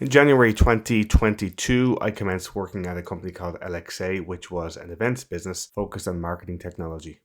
In January 2022, I commenced working at a company called LXA, which was an events business focused on marketing technology.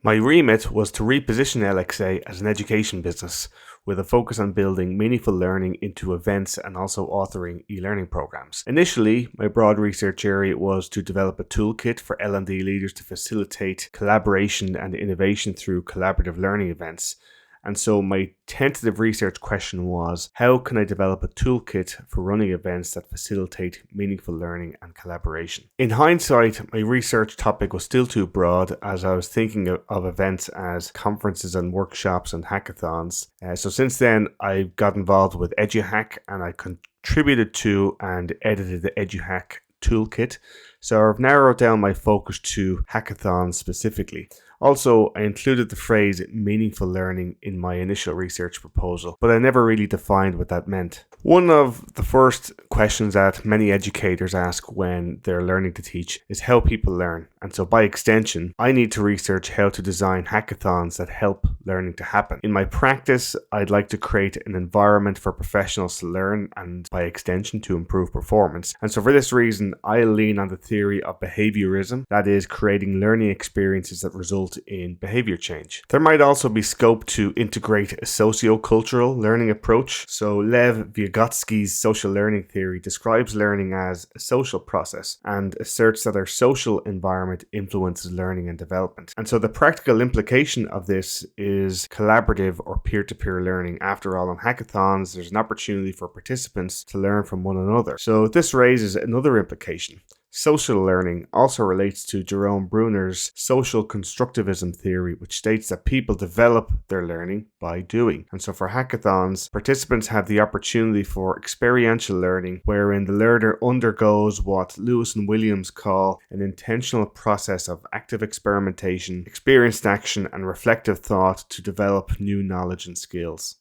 My remit was to reposition LXA as an education business with a focus on building meaningful learning into events and also authoring e-learning programs. Initially, my broad research area was to develop a toolkit for L&D leaders to facilitate collaboration and innovation through collaborative learning events. And so my tentative research question was, how can I develop a toolkit for running events that facilitate meaningful learning and collaboration? In hindsight, my research topic was still too broad, as I was thinking of events as conferences and workshops and hackathons. So since then, I got involved with EduHack, and I contributed to and edited the EduHack toolkit. So I've narrowed down my focus to hackathons specifically. Also, I included the phrase meaningful learning in my initial research proposal, but I never really defined what that meant. One of the first questions that many educators ask when they're learning to teach is how people learn. And so by extension, I need to research how to design hackathons that help learning to happen. In my practice, I'd like to create an environment for professionals to learn and by extension to improve performance. And so for this reason, I lean on the theory of behaviorism, that is creating learning experiences that result in behavior change. There might also be scope to integrate a socio-cultural learning approach. So Lev Vygotsky's social learning theory describes learning as a social process and asserts that our social environment influences learning and development. And so the practical implication of this is collaborative or peer-to-peer learning. After all, in hackathons, there's an opportunity for participants to learn from one another. So this raises another implication. Social learning also relates to Jerome Bruner's social constructivism theory, which states that people develop their learning by doing. And so for hackathons, participants have the opportunity for experiential learning, wherein the learner undergoes what Lewis and Williams call an intentional process of active experimentation, experienced action, and reflective thought to develop new knowledge and skills.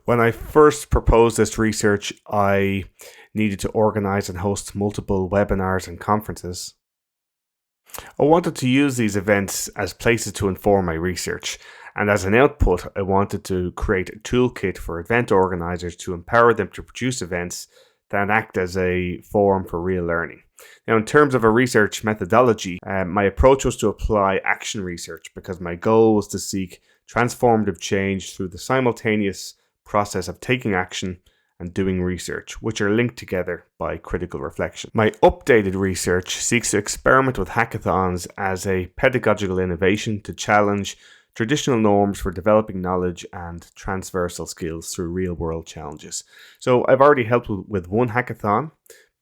When I first proposed this research, I needed to organize and host multiple webinars and conferences. I wanted to use these events as places to inform my research, and as an output, I wanted to create a toolkit for event organizers to empower them to produce events that act as a forum for real learning. Now, in terms of a research methodology, my approach was to apply action research because my goal was to seek transformative change through the simultaneous process of taking action and doing research, which are linked together by critical reflection. My updated research seeks to experiment with hackathons as a pedagogical innovation to challenge traditional norms for developing knowledge and transversal skills through real-world challenges. So I've already helped with one hackathon,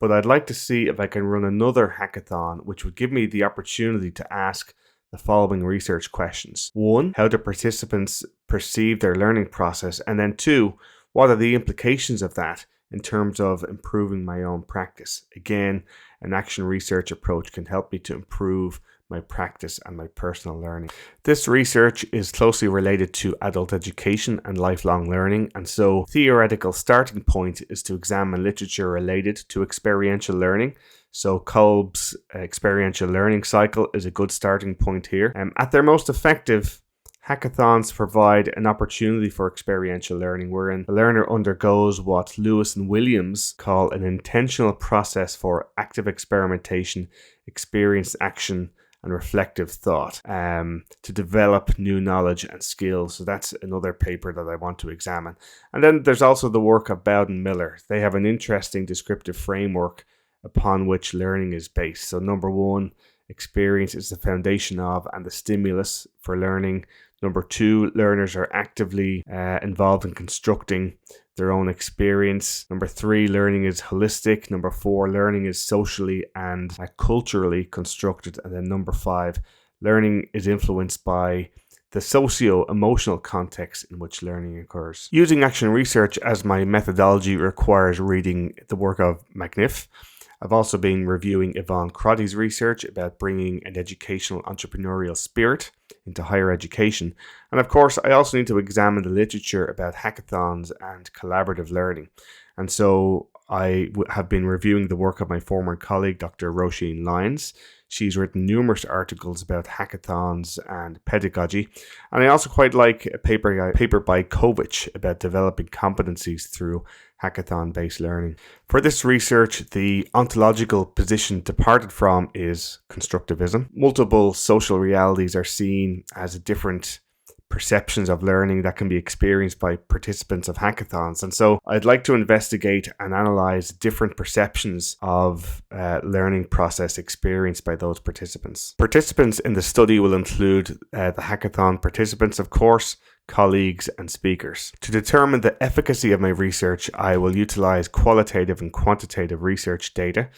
but I'd like to see if I can run another hackathon, which would give me the opportunity to ask the following research questions. 1, how do participants perceive their learning process? And then 2, what are the implications of that in terms of improving my own practice? Again, an action research approach can help me to improve my practice and my personal learning. This research is closely related to adult education and lifelong learning, and so theoretical starting point is to examine literature related to experiential learning. So Kolb's experiential learning cycle is a good starting point here. At their most effective, hackathons provide an opportunity for experiential learning wherein the learner undergoes what Lewis and Williams call an intentional process for active experimentation, experienced action, and reflective thought to develop new knowledge and skills. So that's another paper that I want to examine. And then there's also the work of Bowden Miller. They have an interesting descriptive framework upon which learning is based. So number 1, experience is the foundation of and the stimulus for learning. Number 2, learners are actively involved in constructing their own experience. Number 3, learning is holistic. Number 4, learning is socially and culturally constructed. And then number 5, learning is influenced by the socio-emotional context in which learning occurs. Using action research as my methodology requires reading the work of McNiff. I've also been reviewing Yvonne Crotty's research about bringing an educational entrepreneurial spirit into higher education. And of course, I also need to examine the literature about hackathons and collaborative learning. And so I have been reviewing the work of my former colleague, Dr. Roisin Lyons. She's written numerous articles about hackathons and pedagogy. And I also quite like a paper by Kovic about developing competencies through hackathon-based learning. For this research, the ontological position departed from is constructivism. Multiple social realities are seen as different perceptions of learning that can be experienced by participants of hackathons. And so I'd like to investigate and analyze different perceptions of learning process experienced by those participants. Participants in the study will include the hackathon participants, of course, colleagues and speakers. To determine the efficacy of my research, I will utilize qualitative and quantitative research data.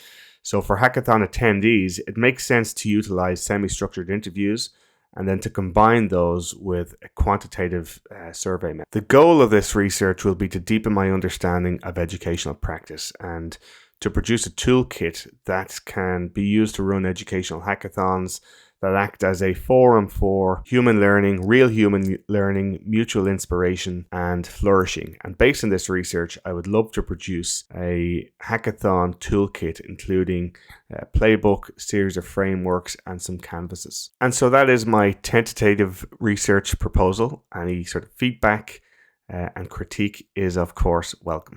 So for hackathon attendees, it makes sense to utilize semi-structured interviews and then to combine those with a quantitative survey method. The goal of this research will be to deepen my understanding of educational practice and to produce a toolkit that can be used to run educational hackathons that act as a forum for human learning, real human learning, mutual inspiration, and flourishing. And based on this research, I would love to produce a hackathon toolkit, including a playbook, series of frameworks, and some canvases. And so that is my tentative research proposal. Any sort of feedback and critique is, of course, welcome.